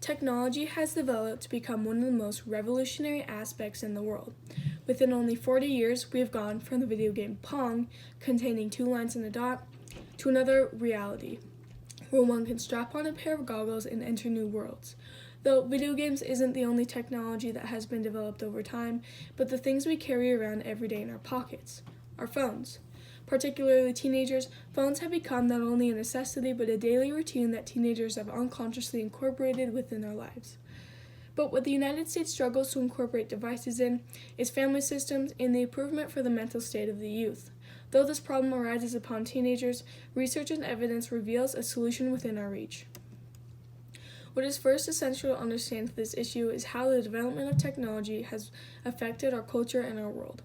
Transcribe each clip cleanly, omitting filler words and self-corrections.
Technology has developed to become one of the most revolutionary aspects in the world. Within only 40 years, we have gone from the video game Pong, containing 2 lines and a dot, to another reality, where one can strap on a pair of goggles and enter new worlds. Though video games isn't the only technology that has been developed over time, but the things we carry around every day in our pockets, our phones. Particularly teenagers, phones have become not only a necessity but a daily routine that teenagers have unconsciously incorporated within their lives. But what the United States struggles to incorporate devices in is family systems and the improvement for the mental state of the youth. Though this problem arises upon teenagers, research and evidence reveals a solution within our reach. What is first essential to understand this issue is how the development of technology has affected our culture and our world.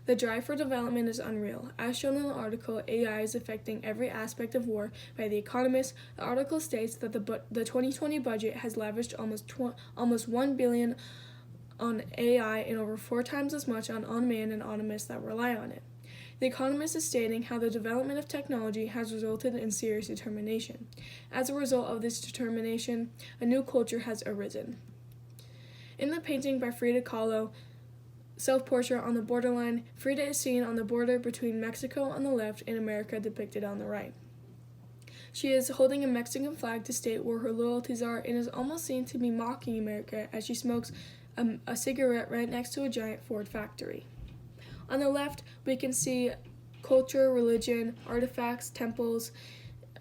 The drive for development is unreal. As shown in the article, AI is affecting every aspect of war by The Economist. The article states that the 2020 budget has lavished almost $1 billion on AI and over 4 times as much on unmanned and autonomous that rely on it. The Economist is stating how the development of technology has resulted in serious determination. As a result of this determination, a new culture has arisen. In the painting by Frida Kahlo, Self-Portrait on the Borderline, Frida is seen on the border between Mexico on the left and America depicted on the right. She is holding a Mexican flag to state where her loyalties are and is almost seen to be mocking America as she smokes a cigarette right next to a giant Ford factory. On the left, we can see culture, religion, artifacts, temples,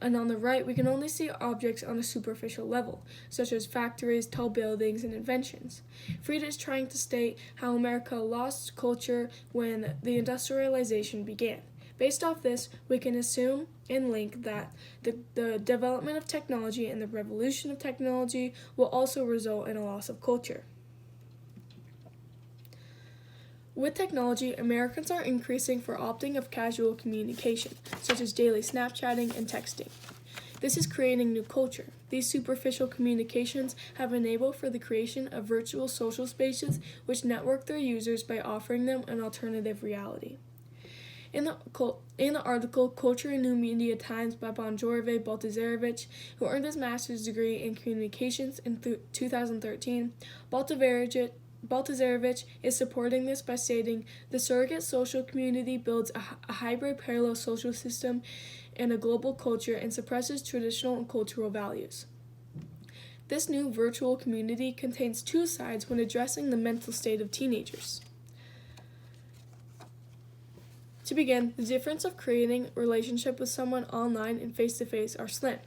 and on the right, we can only see objects on a superficial level, such as factories, tall buildings, and inventions. Frida is trying to state how America lost culture when the industrialization began. Based off this, we can assume and link that the development of technology and the revolution of technology will also result in a loss of culture. With technology, Americans are increasing for opting of casual communication, such as daily Snapchatting and texting. This is creating new culture. These superficial communications have enabled for the creation of virtual social spaces which network their users by offering them an alternative reality. In the article Culture and New Media Times by Bonjorve Baltazarevich, who earned his master's degree in communications in 2013, Baltazarevich is supporting this by stating, the surrogate social community builds a hybrid parallel social system and a global culture and suppresses traditional and cultural values. This new virtual community contains 2 sides when addressing the mental state of teenagers. To begin, the difference of creating a relationship with someone online and face-to-face are slim.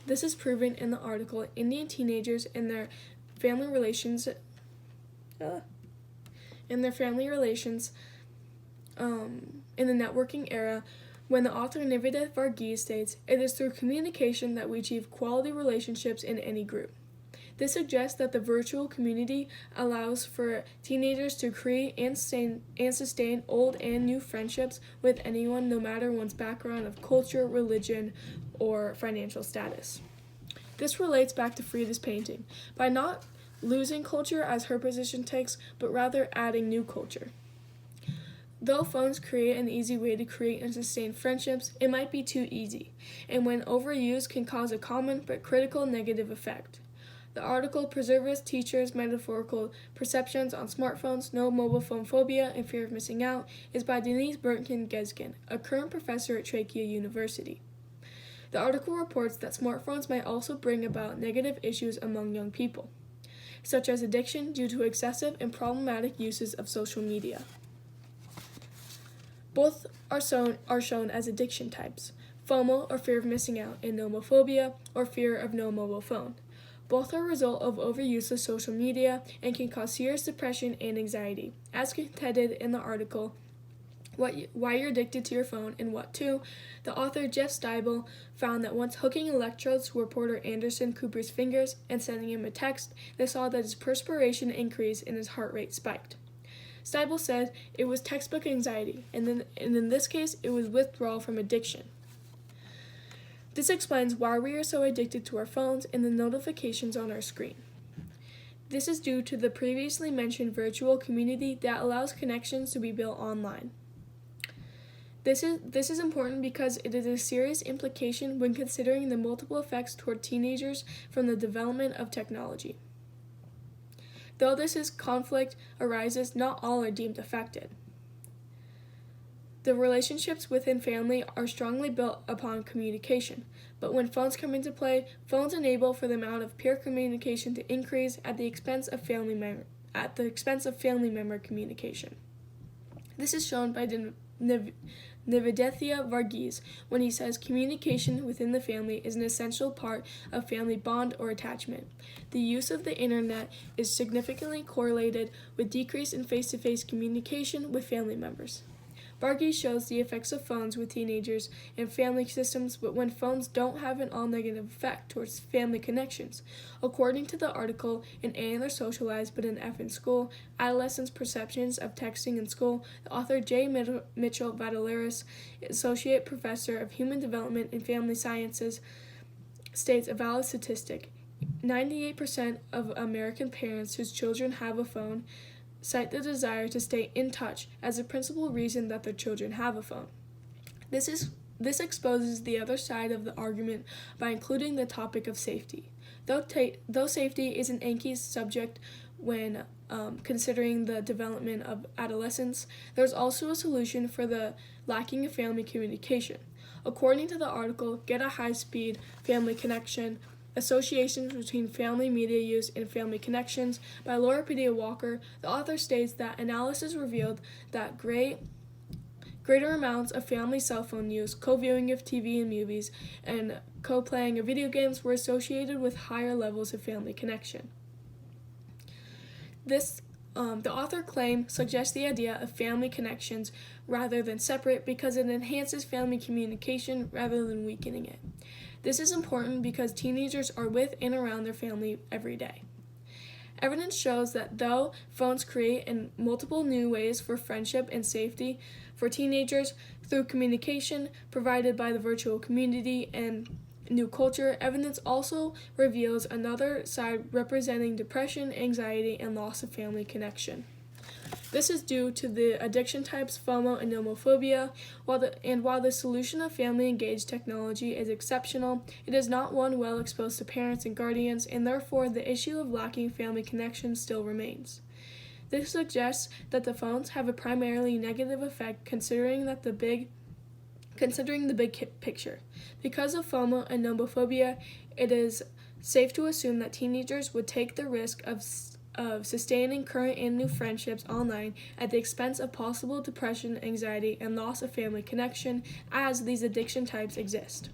This is proven in the article Indian Teenagers and Their Family Relations in the networking era, when the author Nivedita Varghese states, it is through communication that we achieve quality relationships in any group. This suggests that the virtual community allows for teenagers to create and sustain old and new friendships with anyone, no matter one's background of culture, religion, or financial status. This relates back to Frida's painting, by not losing culture as her position takes, but rather adding new culture. Though phones create an easy way to create and sustain friendships, it might be too easy, and when overused can cause a common but critical negative effect. The article Preservist Teachers' Metaphorical Perceptions on Smartphones, No Mobile Phone Phobia and Fear of Missing Out is by Denise Burton-Gesgen, a current professor at Trachea University. The article reports that smartphones might also bring about negative issues among young people, such as addiction due to excessive and problematic uses of social media. Both are shown as addiction types, FOMO or fear of missing out, and nomophobia or fear of no mobile phone. Both are a result of overuse of social media and can cause serious depression and anxiety. As contended in the article, Why You're Addicted to Your Phone and What To, the author Jeff Steibel found that once hooking electrodes to reporter Anderson Cooper's fingers and sending him a text, they saw that his perspiration increased and his heart rate spiked. Steibel said it was textbook anxiety, and in this case, it was withdrawal from addiction. This explains why we are so addicted to our phones and the notifications on our screen. This is due to the previously mentioned virtual community that allows connections to be built online. This is important because it is a serious implication when considering the multiple effects toward teenagers from the development of technology. Though conflict arises, not all are deemed affected. The relationships within family are strongly built upon communication, but when phones come into play, phones enable for the amount of peer communication to increase at the expense of family member communication. This is shown by Nivedithya Varghese when he says communication within the family is an essential part of family bond or attachment. The use of the internet is significantly correlated with decrease in face-to-face communication with family members. Varghese shows the effects of phones with teenagers and family systems, but when phones don't have an all-negative effect towards family connections. According to the article, in A they're socialized but in F in school, Adolescents' Perceptions of Texting in School, the author J. Mitchell Vatalaris, Associate Professor of Human Development and Family Sciences, states a valid statistic. 98% of American parents whose children have a phone cite the desire to stay in touch as a principal reason that their children have a phone. This exposes the other side of the argument by including the topic of safety. Though safety is an Anki's subject when considering the development of adolescence, there's also a solution for the lacking of family communication. According to the article, Get a High-Speed Family Connection, Associations Between Family Media Use and Family Connections by Loripedia Walker, the author states that analysis revealed that greater amounts of family cell phone use, co-viewing of TV and movies, and co-playing of video games were associated with higher levels of family connection. The author claim suggests the idea of family connections rather than separate because it enhances family communication rather than weakening it. This is important because teenagers are with and around their family every day. Evidence shows that though phones create in multiple new ways for friendship and safety for teenagers through communication provided by the virtual community and new culture, evidence also reveals another side representing depression, anxiety, and loss of family connection. This is due to the addiction types FOMO and nomophobia. While the solution of family-engaged technology is exceptional, it is not one well exposed to parents and guardians, and therefore the issue of lacking family connection still remains. This suggests that the phones have a primarily negative effect considering the big picture. Because of FOMO and nomophobia, it is safe to assume that teenagers would take the risk of sustaining current and new friendships online at the expense of possible depression, anxiety, and loss of family connection as these addiction types exist.